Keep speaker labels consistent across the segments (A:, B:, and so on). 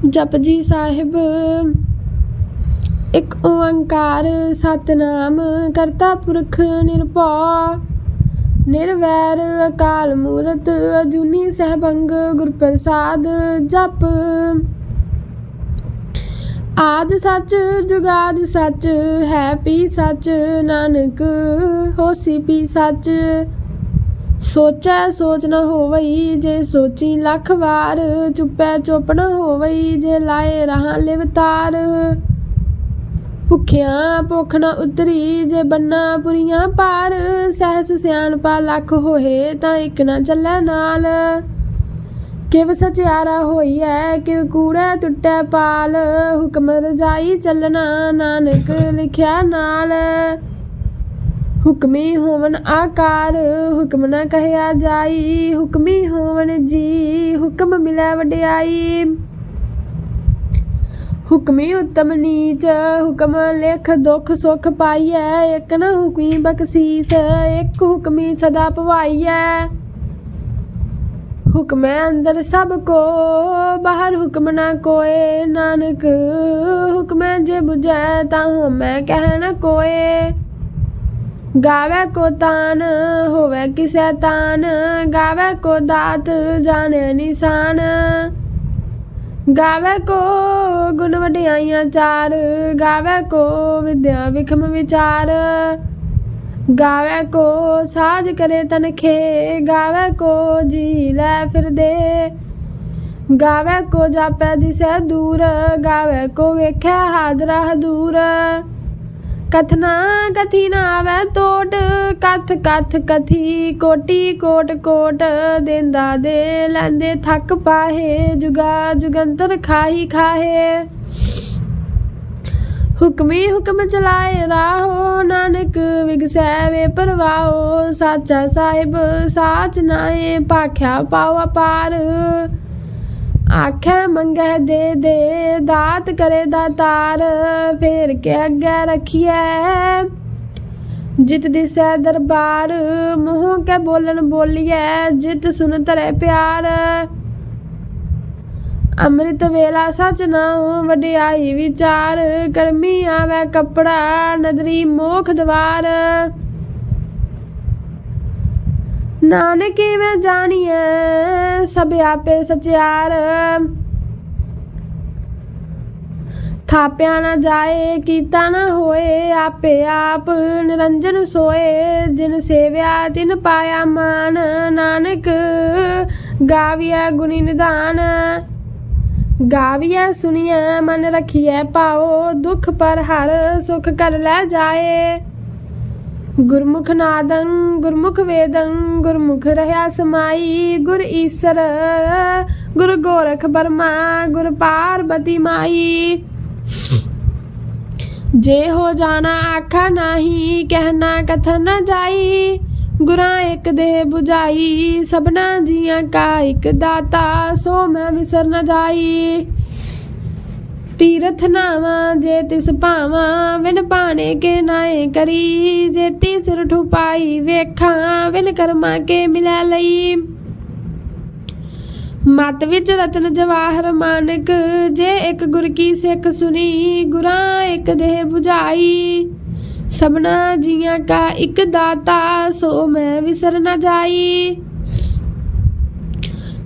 A: जपजी साहिब एक ओंकार सतनाम करता पुरख निरभौ निर्वैर अकाल मूरत अजूनी सहभंग गुरप्रसाद जप। आद सच जुगाद सच है पी सच नानक होसी पी सच। सोचै सोच न होवई जे सोची लख वार चुपै चुप न होवई जे लाए राह लिवतार। भुखिया भुख न उतरी जे बन्ना पुरियां पार सहस सियाणपा लख होए तां इक न चलै नाल। किव सचियारा होईऐ किव कूड़ै टुटै पाल हुक्म रजाई चलना नानक लिखिया नाल। हुक्मी होवन आकार हुक्म न कहया जाई हुक्मी होवन जी हुक्म मिलै वड्याई। हुक्मी उत्तम नीच हुक्म लिख दुख सुख पाईऐ एक न हुक्मी बख्शीस एक हुक्मी सदा पवाईऐ। हुक्मै अंदर सब को बाहर हुक्म न कोय नानक हुक्मै जे बुझै तां होमै कह न कोय। गावै को तान होवै किसै तान गावै को दात जाने निशान। गावै को गुण वड्याइयां चार गावै को विद्या विखम विचार। गावै को साज करे तनखे गावै को जी लै फिरदे। गावै को जापै दिसै दूर गावै को वेखै हाजरा हदूर। कथना कथी न आवै तोट कथ कथ कथी कोटि कोट कोट देंदा दे लैंदे थक पाहे जुगा जुगंतर खाही खाहे। हुक्मी हुक्म चलाए राहो नानक विगसै वे परवाहो। साचा साहिब साच नाए भाख्या पाओ अपार। आखै मंगै दे दे दात करे दातार फेर के अग्गै रखियै जित दिसै दरबार। मूँह के बोलन बोलिए जित सुन धरे प्यार। अमृत वेला सच नाऊं वड्याई विचार कर्मी आवै कपड़ा नदरी मोख द्वार। नानक मैं जानिए सब आपे सचियार। थाप्या न जाए कीता न होए आपे आप निरंजन सोए। जिन सेव्या तिन पाया मान नानक गाविया गुणी निधान। गाविया सुनिए मन रखिए पाओ दुख पर हर सुख कर लै जाए। गुरमुख नादं गुरमुख वेदं गुरमुख रह्या समाई। गुर ईसर गुर गोरख बर्मा गुर पार्वती माई। जे हो जाना आखा नाही कहना कथन न जाई। गुरा एक दे बुझाई सबना जियां का एक दाता सो मैं विसर न जाई। तीरथ नावा जे तिस पावा विन पाने के नाए करी। जे सिर ठुपाई वेखा विन कर्मा के मिलै लई। मत विच रतन जवाहर मानक जे एक गुर की सिख सुनी। गुरा एक देह बुझाई सबना जियां का एक दाता सो मैं विसर न जाई।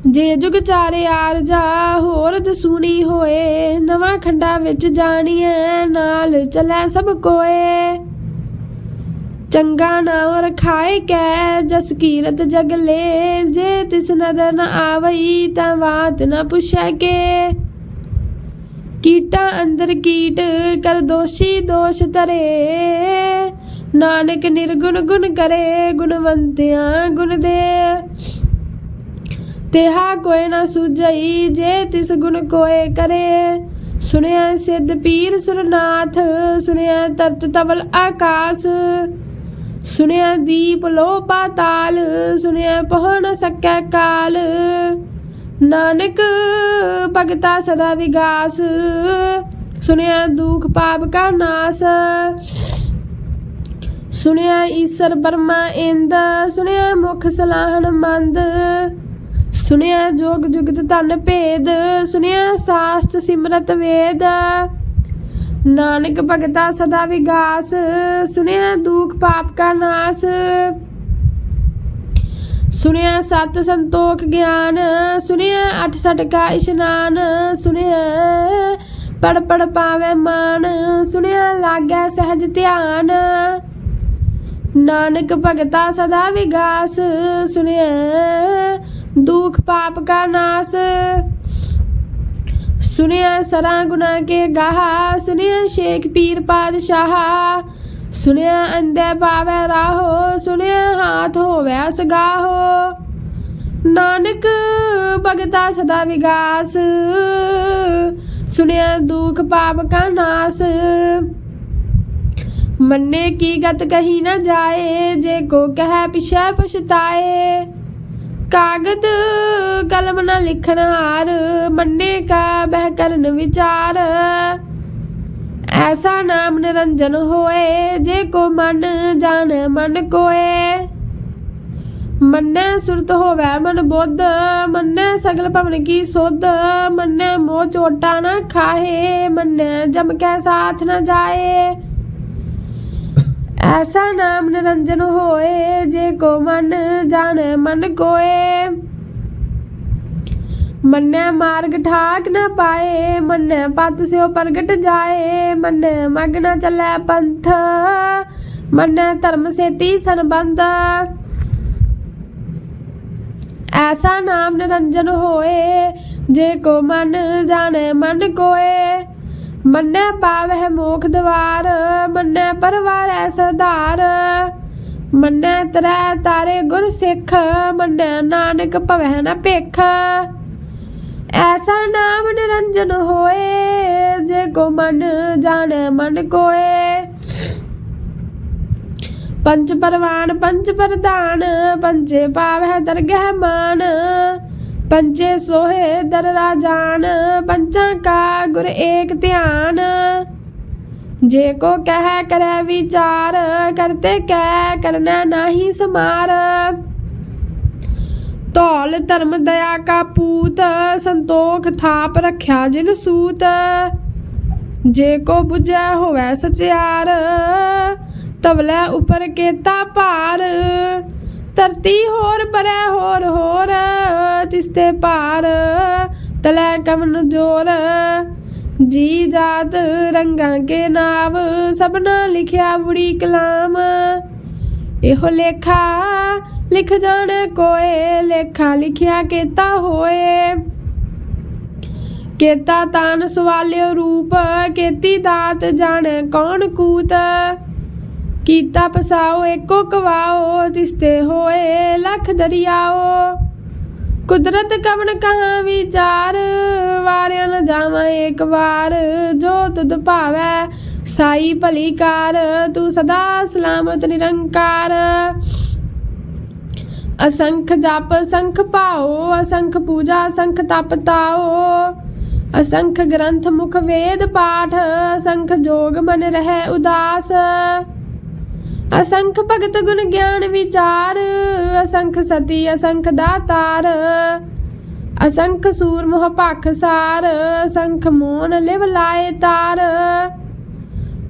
A: जे जुग चारे आरजा होर दसूनी होए नवा खंडा विच जानिए नाल चलै सब कोए। चंगा नाम रखाए कै जस कीरत जग ले। जे तिस नदर न आवई तां बात न पुछै के। कीटा अंदर कीट कर दोषी दोष धरे नानक निर्गुण गुण करे गुणवंतियां गुण दे। तेहा कोई न सूझई जे तिस गुण कोय करे। सुनिया सिद्ध पीर सुरनाथ सुनिया तरत तवल आकाश। सुनिया दीप लो पाताल सुनिया पहुँ न सकै काल। नानक भगता सदा विगास सुनिया दुख पाप का नाश। सुनिया ईसर बर्मा इंद सुनिया मुख सलाहन मंद। सुनिया जोग जुगत धन भेद, सुनिया शास्त्र सिमरत वेद। नानक भगता सदा विगास, सुनिया दुख पाप का नाश। सुनिया सत संतोख ज्ञान, सुनिया अठ सठ का इशनान। सुनिया पढ़ पढ़ पावे मान, सुनिया लागै सहज ध्यान। नानक भगता सदा विगास, सुनिया दुख पाप का नाश। सुनिया सरा गुना के गाहा, सुनिया शेख पीर पातशाह। सुनिया अंधे पावे राहो, सुनिया हाथ होवे सगाहो। नानक भगता सदा विगास, सुनिया दुख पाप का नाश। मन्ने की गत कही न जाए, जे को कह पिछे पछताए। कागद कलम न लिखन हार, मन्ने का बह करन विचार। ऐसा नाम निरंजन होए, जे को मन जाने मन कोए। मन्ने सुरत होवे मन बुद्ध, मन्ने सगल भवन की सुध। मन्ने मोह चोटा न खाहे, मन्ने जम के साथ न जाए। ऐसा नाम निरंजन होए, जे को मन जाने मन कोए। मन्ने मार्ग ठाक न पाए, मन्ने पत से प्रगट जाए। मन्ने मग न चले पंथ, मन्ने धर्म से तीसन बंध। ऐसा नाम निरंजन होए, जे को मन जाने मन कोए। मन्ने पावह मोख द्वार, मन्ने परवार सरदार। मन्ने त्रै तारे गुर सिख, मन्ने नानक भवह न भिख। ऐसा नाम निरंजन होए, जे को मन जाने मन कोए। पंच परवान पंच प्रधान, पंचे पावह दरगह मान। पंचे सोहे दर राजान, पंचा का गुर एक ध्यान। जे को कह करे विचार, करते कह करना नाही समार। धौल धर्म दया का पूत, संतोख थाप रख्या जिन सूत। जे को बुझे होवे सचियार, तबले उपर केता पार। धरती होर परै होर होर, तिसते पार तलै कवन जोर। जी जात रंगा के नाव, सबना लिखिया बुड़ी कलाम। एहो लेखा लिख जाने कोए, लेखा लिखिया केता होए। केता तान सवालियो रूप, केती दात जाने कौन कूत। कीता पसाओ एको कवाओ, तिसते होए लख दरियाओ। कुदरत कवन कहाँ विचार, वारिया न जावा एक बार। जो तुद भावै साई भली कार, तू सदा सलामत निरंकार। असंख जप संख पाओ, असंख पूजा संख तप ताओ। असंख ग्रंथ मुख वेद पाठ, असंख जोग मन रहे उदास। असंख भगत गुण ज्ञान विचार, असंख सती असंख दातार। असंख सूर मोह पाख सार, असंख मोन लिव लाए तार।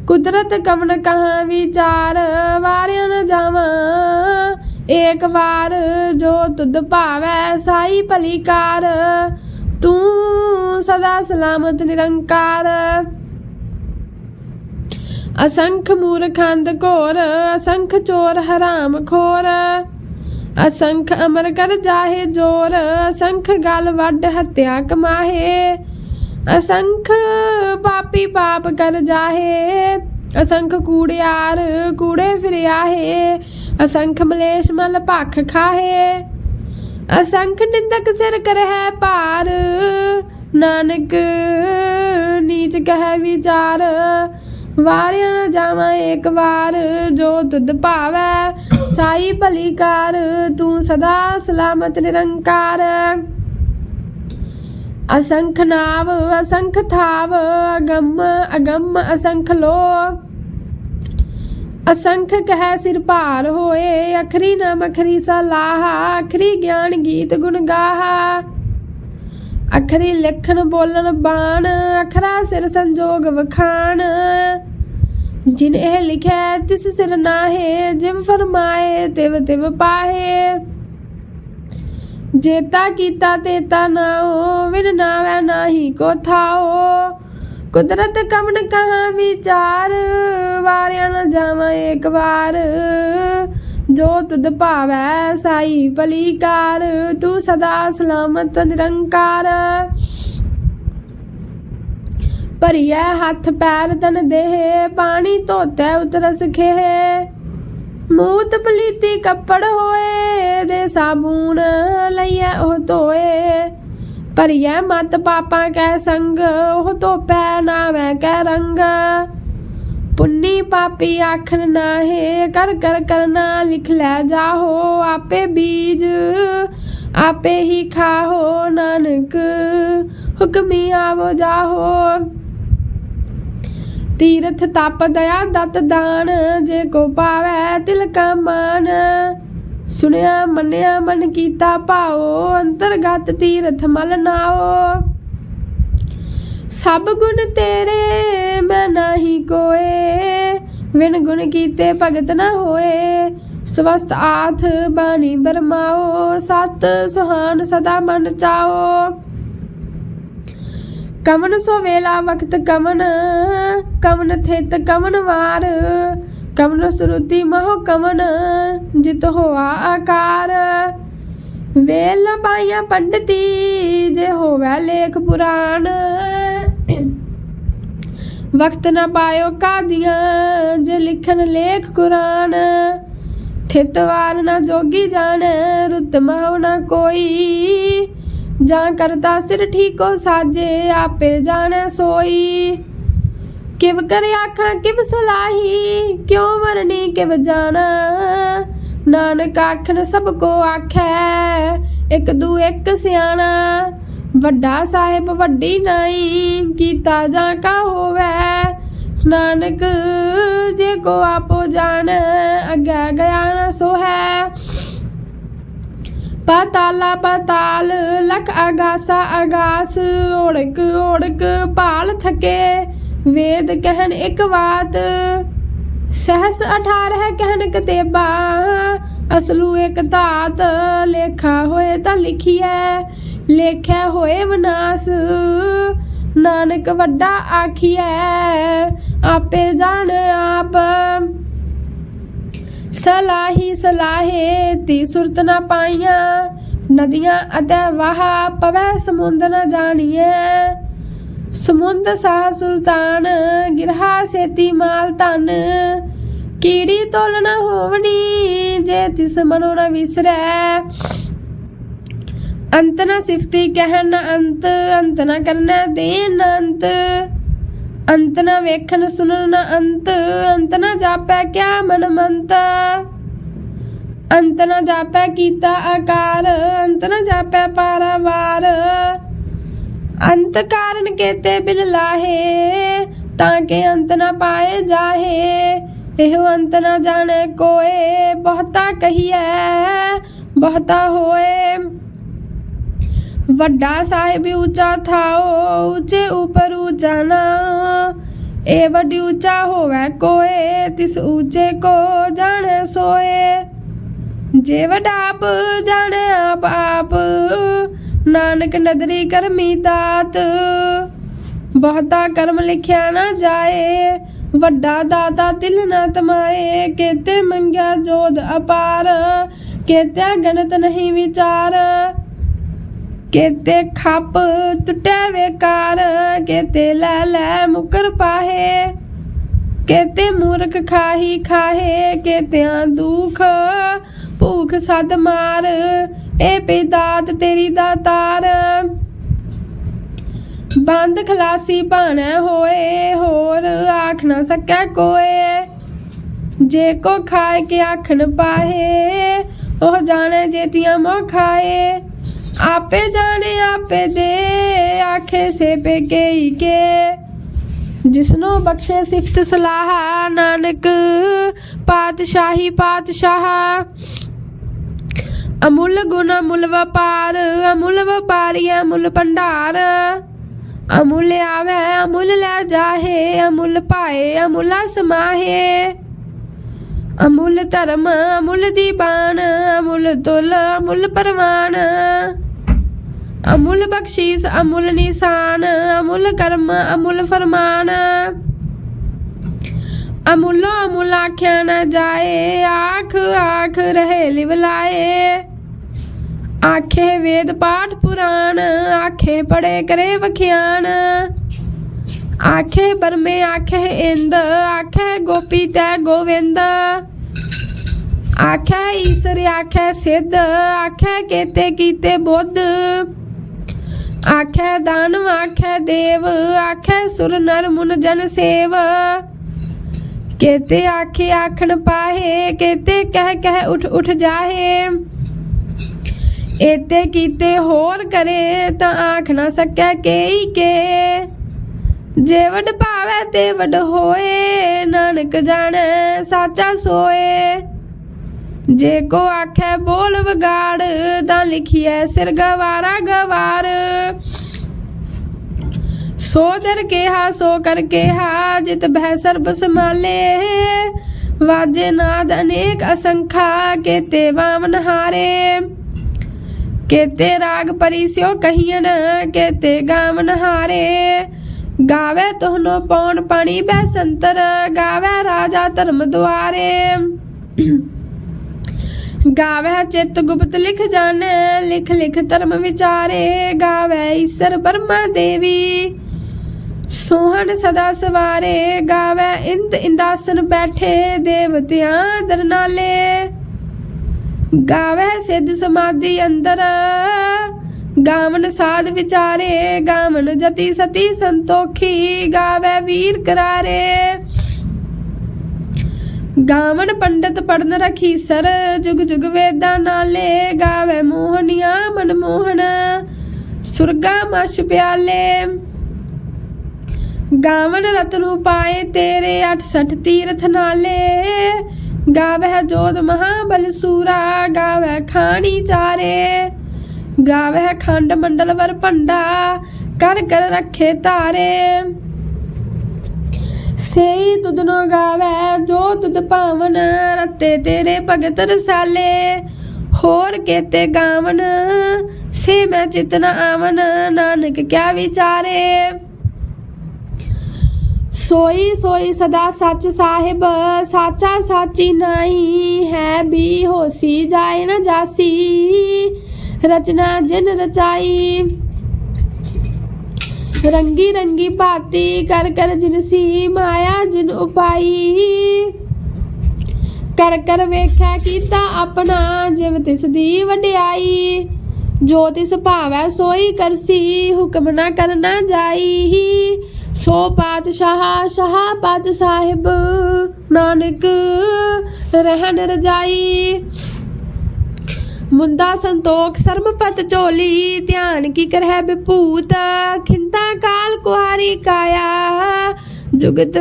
A: कुदरत कवन कहाँ विचार, वारिया न जावा एक बार। जो तुद भावै साई भली कार, तू सदा सलामत निरंकार। असंख मूर्खंद घोर, असंख चोर हराम खोर। असंख अमर कर जाहे जोर, असंख गल वड हत्या कमाहे। असंख पापी पाप कर जाहे, असंख कूड़ियार कूड़े फिरियाहे। असंख मलेश मल भख खाहे, असंख निंदक सिर कर है पार। नानक नीच कह विचार, वारिया न जावा एक बार। जो तुद भावै साई भली कार, तू सदा सलामत निरंकार। असंख नाव असंख थाव, अगम अगम असंख लो। असंख कह सिर भार होए अखरी न मखरी सलाहा अखरी ज्ञान गीत गुण गाहा अखरी लिखन बोलन बाण अखरा सिर संजोग वखान जिन एह लिखै तिस सिर नाहे जिव फरमाए तिव तिव पाहे जेता कीता तेता नाओ विन नावै नाही को थाओ कुदरत कमन कहाँ विचार वारिया न जावा एक बार जो तुद भावै साई भलीकार तू सदा सलामत निरंकार भरिया हाथ पैर तन देह पानी धोतै उतरस खेह मूत पलीती कपड़ होए दे साबून लइयै ओह धोए भरिया मत पापा कै संग ओह धोपै नावै कै रंग पुन्नी पापी आखन नाहे कर कर करना लिख लै जाहो आपे बीज आपे ही खाहो नानक हुक्मी आवो जाहो तीरथ तप दया दत्त दान जे को पावै तिल का मान सुनिया मनिया मन कीता भाओ अंतरगत तीरथ मल नाओ सब गुण तेरे मैं नाही कोए विन गुण कीते भगत न होए स्वस्थ आथ बानी बरमाओ सत सुहान सदा मन चाओ कमन सो वेला वक्त कमन कमन थित कमन वार कमन सुरुति महो कमन जित होआ आकार वेल पाइया पंडिती जे होवै लेख पुराण वक्त न पायो कादियां जे लिखन लेख कुरान थित वार न जोगी जान रुत महो न कोई जा करता सिर ठीको साजे आपे जाने सोई किव करे आखा किव सलाही क्यों वरनी किव जाना नानक आखन सबको आखै एक दू एक सियाना वड्डा साहिब वड्डी नाई कीता जा का होवै नानक जे को आपो जान अग्गै गया न सो है पाताला पाताल लख आगासा आगास ओढ़क ओढ़क पाल थके वेद कहन एक बात सहस 18 कहन कतेबा असलू एक तात लेखा होए तां लिखिए लेखै होए विनाश नानक वड्डा आखिए आपे जान आप सलाही सलाहे ती सुरत न पाइया नदियां अते वाह पवै समुंद न जानिए समुंद साह सुल्तान गिरहा सेती माल धन कीड़ी तोल न होवनी जे तिस मनो न विसरै अंत न सिफती कहन अंत अंत न करना देन अंत अंत न वेखन सुनन न अंत अंत न जापै क्या मन मंत अंत न जापै कीता आकार अंत न जापै पारावार अंत कारण केते बिल लाहे ताके अंत न पाए जाहे एहो अंत न जाने कोए बहुता कहिए बहुता होए वड्डा साहिब ऊंचा थाओ ऊंचे ऊपर ऊंचा ना ए वड्डी ऊंचा होवे कोए तिस ऊंचे को जाने सोए जे वड्डा आप जाने आप आप नानक नदरी करमी तात बहुता कर्म लिखिया न जाए वड्डा दाता तिल न तमाए केते मंग्या जोध अपार केते गणत नहीं विचार केते खप टुटे बेकार केते लै लै मुकर पाहे केते मूर्ख खाही खाहे केते दुख भूख सद मार ए पे दात तेरी दातार बंद खलासी भाने होए होर आख न सकै कोए जे को खाए के आख न पाहे ओह जाने जेतियां मोह खाए आपे जाने आपे दे आखे से पे के जिसनो बख्शे सिफत सलाह, नानक पातशाही पातशाह। अमुल गुण अमुल व्यापार, अमुल व्यापारी अमुल भंडार। अमुल आवे अमुल लै जाहे, अमुल पाए अमुला समाहे। अमुल धर्म अमुल दीवान, अमुल तुल अमुल परवान। अमुल बख्शीस अमुल निशान, अमुल कर्म अमुल फरमान। अमुलो अमुल आख्या न जाए, आख आख रहे लिवलाए। आखे वेद पाठ पुराण, आखे पढ़े करे वख्यान। आखे बरमे आखे इंद, आखे गोपी तै गोविंद। आखे ईसर आखे सिद्ध, आखे केते कीते बुद्ध। आखे दानव आखे देव, आखे सुर नर मुन जन सेव। केते आखे आखन पाहे, केते कह कह उठ उठ जाहे। एते कीते होर करे, तां आख ना सकै केई के। जे वड पावै ते वड होए, नानक जाने साचा सोए। जे को आखे बोल वगाड़, तां लिखिए सिर गवारा गवार। सो दर केहा सो कर केहा, जित बह सर्ब समाले। वाजे नाद अनेक असंखा, केते वामन हारे। केते राग परिस्यो कहियन, केते गावन हारे। गावे तोहनो पौन पानी बैसंतर, गावे राजा धर्म द्वारे। गावे चित गुप्त लिख जाने, लिख लिख धर्म विचारे। गावे ईसर ब्रह्मा देवी, सोहन सदा सवारे। गावे इंद इंदासन बैठे, देवतियां दरनाले। गावे सिद्ध समाधि अंदर, गावन साध विचारे। गावन जति सती संतोखी, गावे वीर करारे। गावन पंडित पढ़न रखीसर, जुग जुग वेदा नाले। गावे मोहनिया मनमोहन, सुरगा मश प्याले। गावन रतनु पाए तेरे, 68 तीर्थ नाले। गावे जोध महाबल सूरा, गावे खानी चारे। गावे खंड मंडल वर पंडा, कर कर रखे तारे। सेई तुदनो गावे जो तुद पावन, रते तेरे भगत रसाले। होर केते गावन, से मैं चित न आवन, नानक क्या विचारे। सोई सोई सदा सच साहिब, साचा साची नाई। है भी होसी जाए न जासी, रचना जिन रचाई। रंगी रंगी भाती, कर कर जिनसी माया जिन उपाई। कर कर वेख्या कीता अपना, जिव तिस दी वड्याई। जो तिस भावै सोई करसी, हुक्म ना करना जाई। सो पातशाह शाह पात साहिब, नानक रहन रजाई। मुंदा संतोख सरमपत चोली, ध्यान की करह विभूत। खिंता काल कुहारी काया, जुगत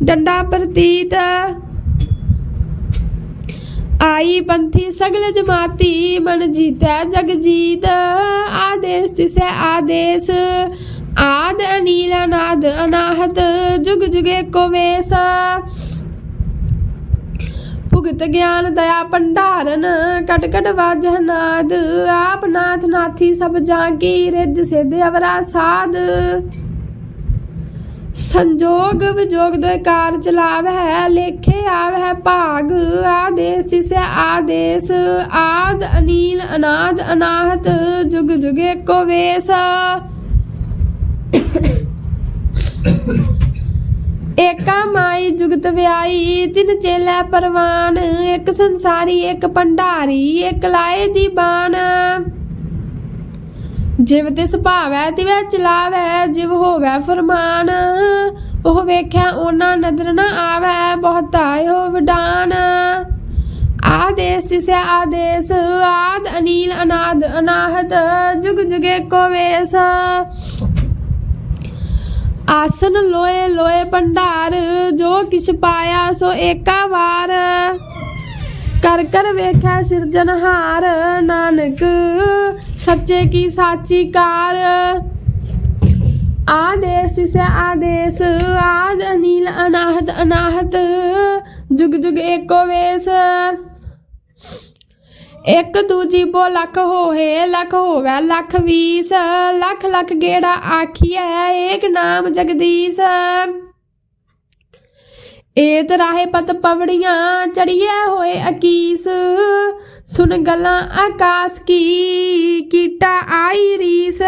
A: डंडा प्रतीत। आई पंथी सगल जमाती, मन जीतै जग जीत। आदेश तिसै आदेश, आद अनील अनाद अनाहत। जुग जुगे को वेश, भुगत ज्ञान दया भंडारन। कट कट वाजह नाद, आप नाथ नाथी सब जाकी। रिद्ध सिद्ध अवरा साध, संजोग विजोग दो कार चलावै। लेखे आवै भाग, आदेश तिसै आदेश। आद अनील अनाद अनाहत, जुग जुगे को वेश। एका माई जुगत व्याई, तिन चेलै परवान। एक संसारी एक भंडारी, एक लाए दी बान। जिव तिस भावै तिवै चलावै, जिव होवै फरमान। ओह वेख्या ओना नदर न आवै, बहुता हो विडान। आदेश तिसै आदेश, आद अनील अनाद अनाहत। जुग जुगे को वेश। आसन लोए लोए भंडार, जो किछ पाया सो एका वार। कर कर वेख्या सिरजनहार, नानक सच्चे की साची कार। आदेश से आदेश, आद अनिल अनाहत अनाहत, जुग जुग एको वेश। एक दूजी पो लख होए, लख होवे लख बीस, लख लख गेड़ा आखिए एक नाम जगदीश। एत राहे पत पवड़ियां, चढ़िए होए अकीस, सुन गल्लां आकाश की, कीटा आई रीस।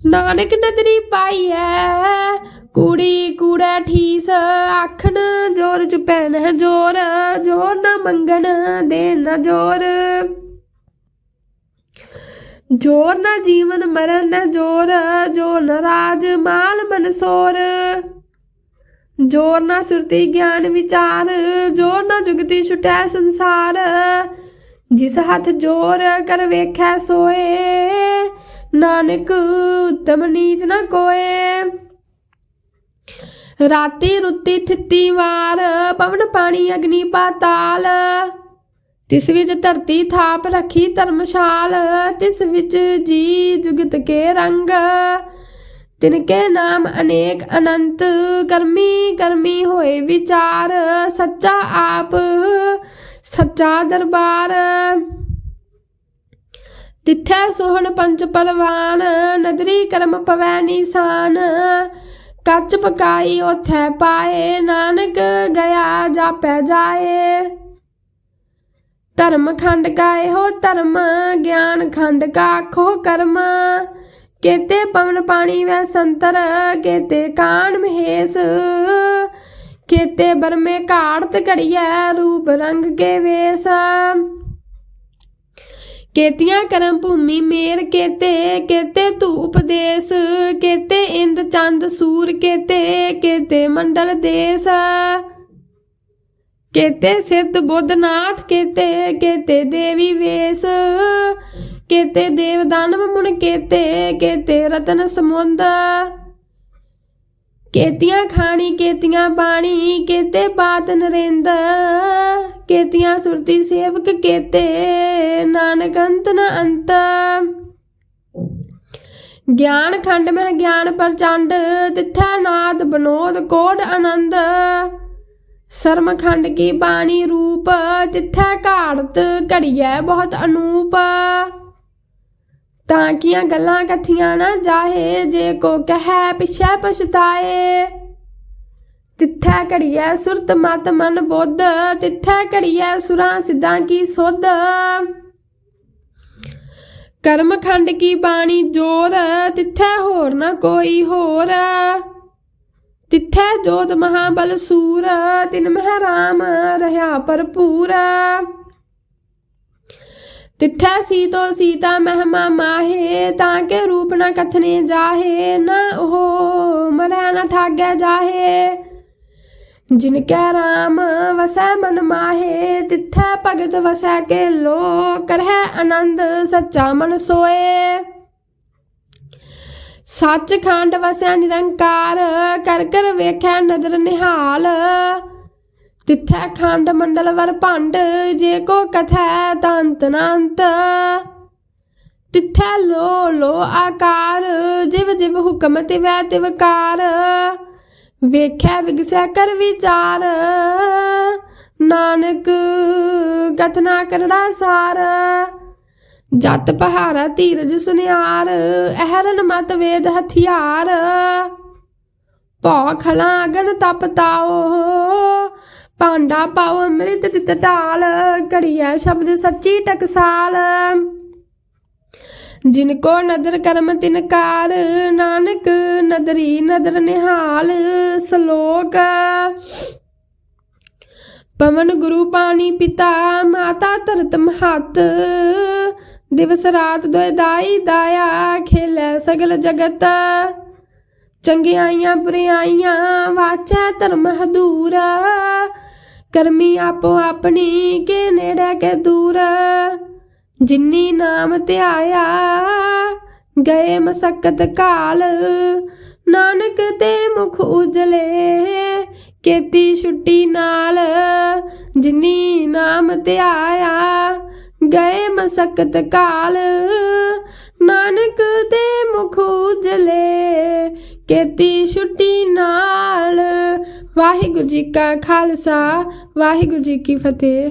A: नानक नदरी पाई है, कूड़ी कूड़ा ठीस, आखन जोर चुपैन है जोर, जोर न मंगन दे न जोर। जोर न जीवन मरण न जोर, जोर न राज माल मनसोर। जोर न सुरती ज्ञान विचार, जोर न जुगती छुटै संसार। जिस हाथ जोर कर वेख्या सोए, नानक उत्तम नीच न कोए। राती रुती थिती वार, पवन पानी अग्नि पाताल। तिस विच धरती थाप रखी धर्मशाल, तिस विच जी जुगत के रंग। तिनके नाम अनेक अनंत, कर्मी कर्मी होए विचार। सच्चा आप सच्चा दरबार, तिथै सोहन पंच परवान, नदरी कर्म पवै निशान। कच पकाई ओथै पाए, नानक गया जापै जाए। धर्म खंड गाए हो धर्म, ज्ञान खंड का आखो कर्म। केते पवन पानी वै संतर, केते कान महेश। केते बरमे घाड़त घड़िया, रूप रंग के वेश। केतियां करम भूमि मेर, केते केते धूप देश। केते इंद चंद सूर, केते केते मंडल देश। केते सिद्ध बुद्धनाथ, केते केते देवी वेश। केते देव दानव मुन, केते केते रतन समुंद। केतियां खानी केतियां बाणी, केते बात नरेंद। केतियां सुरती सेवक, केते नानक अंत न अंत। ज्ञान खंड में ज्ञान प्रचंड, तिथै नाद बनोद कोड आनंद। शर्म खंड की बाणी रूप, तिथै घाड़त घड़िया बहुत अनूप। ताकियां गल्लां कथियां न जाहे, जे को कहे पिछै पछताए। तिथै घड़िया सुरत मत मन बुद्ध, तिथै घड़िया सुरां सिद्धां की सुध। कर्म खंड की बाणी जोर, तिथै होर न कोई होर। तिथै जोत महाबल सूर, तिन मह राम रहा भरपूर। तिथै सीतो सीता महिमा माहे, ताके रूप न कथने जाहे। न ओहो मरै न ठागै जाहे, जिनकै राम वसै मन माहे। तिथै भगत वसै के लो, करहै आनंद सच्चा मन सोए। सच खंड वसै निरंकार, कर कर वेख्या नदर निहाल। तिथै खंड मंडल वर भंड, जे को कथै तंत नंत। तिथै लो लो आकार, जिव जिव हुक्म तिवै तिवकार। वेख्या विगसै कर विचार, नानक कथना करड़ा सार। जत पहारा धीरज सुनियार, अहरन मत वेद हथियार। भौ खला अगन तप ताओ, भांडा पाओ अमृत तित ढाल। घड़िया शब्द सच्ची टकसाल, जिनको नदर कर्म तिनकार। नानक नदरी नदर निहाल। श्लोक पवन गुरु पानी पिता, माता धरत महत। दिवस रात दोए दाई दाया, खेलै सगल जगत। चंगियाइयां बुराइयां वाचै धर्म हदूर। कर्मी आपो अपनी के नेड़े के दूर। जिन्नी नाम ध्याया ਗਏ ਮਸਕਤ ਕਾਲ ਨਾਨਕ ਤੇ ਮੁਖ ਉਜਲੇ ਕੀਤੀ ਛੁੱਟੀ ਨਾਲ ਜਿਨੀ ਨਾਮ ਧਿਆਇਆ ਗਏ ਮਸਕਤ ਕਾਲ ਨਾਨਕ ਦੇ ਮੁਖ ਉਜਲੇ ਕੀਤੀ ਛੁੱਟੀ ਨਾਲ। ਵਾਹਿਗੁਰੂ ਜੀ ਕਾ ਖਾਲਸਾ, ਵਾਹਿਗੁਰੂ ਜੀ ਕੀ ਫਤਿਹ।